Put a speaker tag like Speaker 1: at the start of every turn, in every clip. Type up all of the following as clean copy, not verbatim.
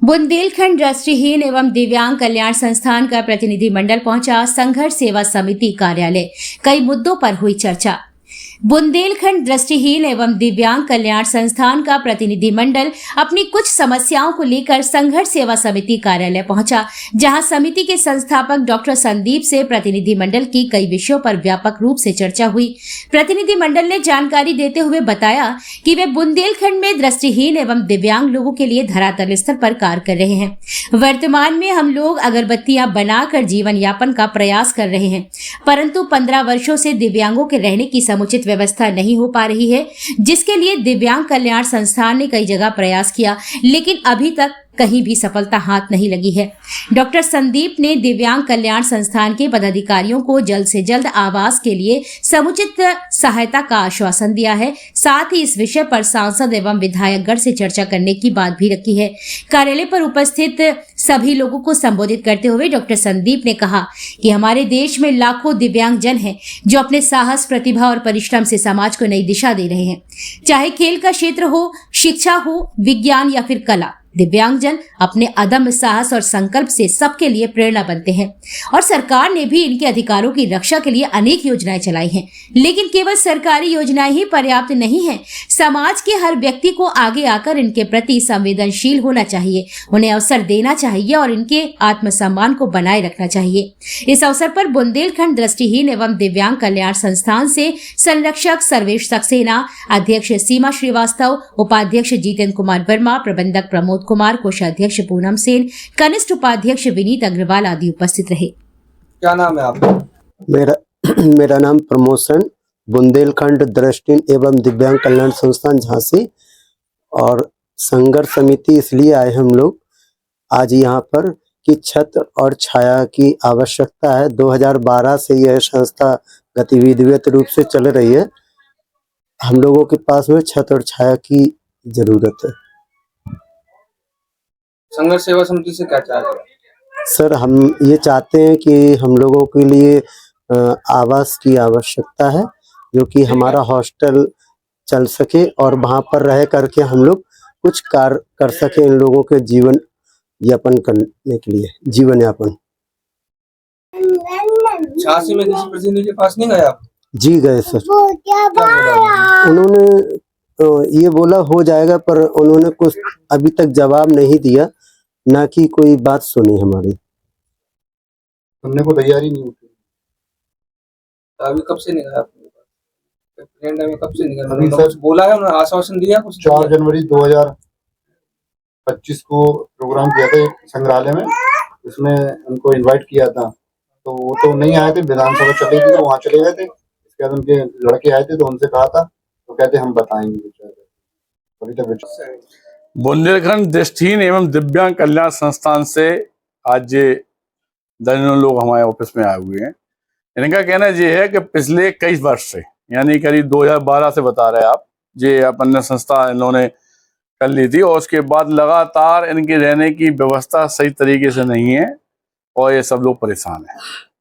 Speaker 1: बुंदेलखंड दृष्टिहीन एवं दिव्यांग कल्याण संस्थान का प्रतिनिधिमंडल पहुंचा संघर्ष सेवा समिति कार्यालय। कई मुद्दों पर हुई चर्चा। बुंदेलखंड दृष्टिहीन एवं दिव्यांग कल्याण संस्थान का प्रतिनिधिमंडल अपनी कुछ समस्याओं को लेकर संघर्ष सेवा समिति कार्यालय पहुंचा, जहां समिति के संस्थापक डॉक्टर संदीप से प्रतिनिधिमंडल की कई विषयों पर व्यापक रूप से चर्चा हुई। प्रतिनिधिमंडल ने जानकारी देते हुए बताया कि वे बुंदेलखंड में दृष्टिहीन एवं दिव्यांग लोगों के लिए धरातल स्तर पर कार्य कर रहे हैं। वर्तमान में हम लोग अगरबत्तियां बनाकर जीवन यापन का प्रयास कर रहे हैं, परंतु 15 वर्षों से दिव्यांगों के रहने की समुचित व्यवस्था नहीं हो पा रही है, जिसके लिए दिव्यांग कल्याण संस्थान ने कई जगह प्रयास किया, लेकिन अभी तक कहीं भी सफलता हाथ नहीं लगी है। डॉक्टर संदीप ने दिव्यांग कल्याण संस्थान के पदाधिकारियों को जल्द से जल्द आवास के लिए समुचित सहायता का आश्वासन दिया है। साथ ही इस विषय पर सांसद एवं विधायकगण से चर्चा करने की बात भी रखी है। कार्यालय पर उपस्थित सभी लोगों को संबोधित करते हुए डॉक्टर संदीप ने कहा कि हमारे देश में लाखों दिव्यांग जन हैं जो अपने साहस, प्रतिभा और परिश्रम से समाज को नई दिशा दे रहे हैं। चाहे खेल का क्षेत्र हो, शिक्षा हो, विज्ञान या फिर कला, दिव्यांगजन अपने अदम्य साहस और संकल्प से सबके लिए प्रेरणा बनते हैं और सरकार ने भी इनके अधिकारों की रक्षा के लिए अनेक योजनाएं चलाई हैं। लेकिन केवल सरकारी योजनाएं ही पर्याप्त नहीं हैं। समाज के हर व्यक्ति को आगे आकर इनके प्रति संवेदनशील होना चाहिए, उन्हें अवसर देना चाहिए और इनके आत्मसम्मान को बनाए रखना चाहिए। इस अवसर पर बुंदेलखंड दृष्टिहीन एवं दिव्यांग कल्याण संस्थान से संरक्षक सर्वेश सक्सेना, अध्यक्ष सीमा श्रीवास्तव, उपाध्यक्ष जितेंद्र कुमार वर्मा, प्रबंधक प्रमोद कुमार, कोषाध्यक्ष पूनम सेन, कनिष्ठ उपाध्यक्ष विनीत अग्रवाल आदि उपस्थित रहे।
Speaker 2: क्या नाम है आपका?
Speaker 3: मेरा नाम प्रमोद सेन, बुंदेलखंड दृष्टिहीन एवं दिव्यांग कल्याण संस्थान झांसी। और संघर्ष समिति इसलिए आए हम लोग आज यहाँ पर कि छत और छाया की आवश्यकता है। 2012 से यह संस्था गतिविधिवत रूप से चल रही है। हम लोगों के पास में छत और छाया की जरूरत है।
Speaker 2: संघर्ष सेवा समिति से क्या चाह रहे हैं?
Speaker 3: सर, हम ये चाहते हैं कि हम लोगों के लिए आवास की आवश्यकता है, जो कि हमारा हॉस्टल चल सके और वहाँ पर रह करके हम लोग कुछ कार्य कर सके इन लोगों के जीवन यापन करने के लिए, जीवन यापन।
Speaker 2: झांसी में किसी प्रतिनिधि के पास नहीं गए आप?
Speaker 3: जी गए सर।
Speaker 2: क्या बोला?
Speaker 3: उन्होंने ये बोला हो जाएगा, पर उन्होंने कुछ अभी तक जवाब नहीं दिया, ना कि कोई बात सुनी हमारी।
Speaker 4: सुनने को तैयारी नहीं होती।
Speaker 2: तो अभी कब से नहीं गया आपके पास? में कब से नहीं गया?
Speaker 4: अभी
Speaker 2: मतलब
Speaker 4: सर
Speaker 2: बोला है, उन्होंने आश्वासन दिया कुछ?
Speaker 4: 4 जनवरी 2025 को प्रोग्राम किया था एक संग्रहालय में, उसमें उनको इनवाइट किया था, तो वो तो नहीं आए थे। विधानसभा चले गए, वहाँ चले गए थे। इसके बाद उनके लड़के आए थे तो उनसे कहा था, तो कहते हम बताएंगे। अभी तक
Speaker 5: बुंदेलखंड दृष्टिहीन एवं दिव्यांग कल्याण संस्थान से आज दर्जनों लोग हमारे ऑफिस में आए हुए हैं। इनका कहना ये है कि पिछले कई वर्ष से, यानी करीब 2012 से बता रहे हैं आप, ये अपन संस्था इन्होंने कर ली थी और उसके बाद लगातार इनके रहने की व्यवस्था सही तरीके से नहीं है और ये सब लोग परेशान हैं।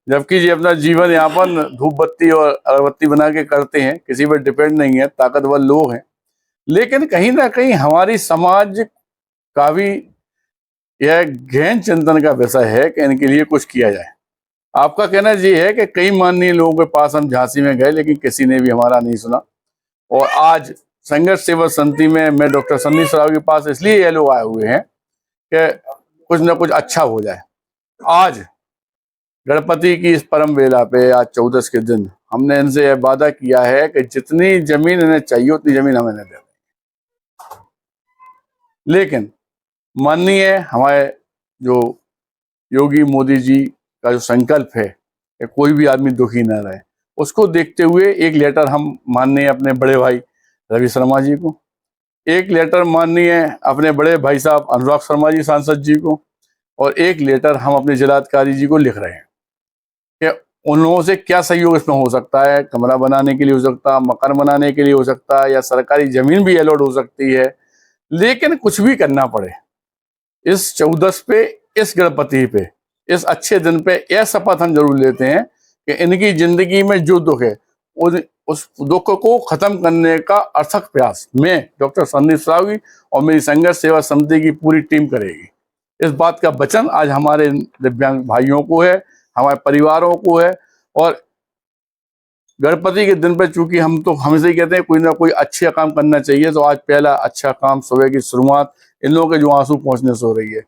Speaker 5: जबकि ये अपना जीवन यापन धूप बत्ती और अगरबत्ती बना के करते हैं, किसी पर डिपेंड नहीं है, ताकतवर लोग हैं। लेकिन कहीं ना कहीं हमारी समाज का भी यह गहन चिंतन का विषय है कि इनके लिए कुछ किया जाए। आपका कहना ये है कि कई माननीय लोगों के पास हम झांसी में गए, लेकिन किसी ने भी हमारा नहीं सुना। और आज संघर्ष सेवा समिति में मैं डॉक्टर संदीप सराव के पास इसलिए ये लोग आए हुए हैं कि कुछ न कुछ अच्छा हो जाए। आज गणपति की इस परम वेला पे, आज 14 के दिन, हमने इनसे यह वादा किया है कि जितनी जमीन इन्हें चाहिए उतनी जमीन हमें नहीं देंगे। लेकिन माननीय हमारे जो योगी मोदी जी का जो संकल्प है कि कोई भी आदमी दुखी न रहे, उसको देखते हुए एक लेटर हम माननीय अपने बड़े भाई रवि शर्मा जी को, एक लेटर माननीय अपने बड़े भाई साहब अनुराग शर्मा जी सांसद जी को, और एक लेटर हम अपने जिलाधिकारी जी को लिख रहे हैं कि उन लोगों से क्या सहयोग इसमें हो सकता है। कमरा बनाने के लिए हो सकता है, मकान बनाने के लिए हो सकता है, या सरकारी जमीन भी अलॉट हो सकती है। लेकिन कुछ भी करना पड़े, इस 14 पे, इस गणपति पे, इस अच्छे दिन पे यह शपथ हम जरूर लेते हैं कि इनकी जिंदगी में जो दुख है उस दुख को खत्म करने का अथक प्रयास मैं डॉक्टर संदीप सरावी और मेरी संघर्ष सेवा समिति की पूरी टीम करेगी। इस बात का वचन आज हमारे दिव्यांग भाइयों को है, हमारे परिवारों को है। और गणपति के दिन पे चूंकि हम तो हमेशा ही कहते हैं कोई ना कोई अच्छा काम करना चाहिए, तो आज पहला अच्छा काम सुबह की शुरुआत इन लोगों के जो आंसू पहुंचने से हो रही है।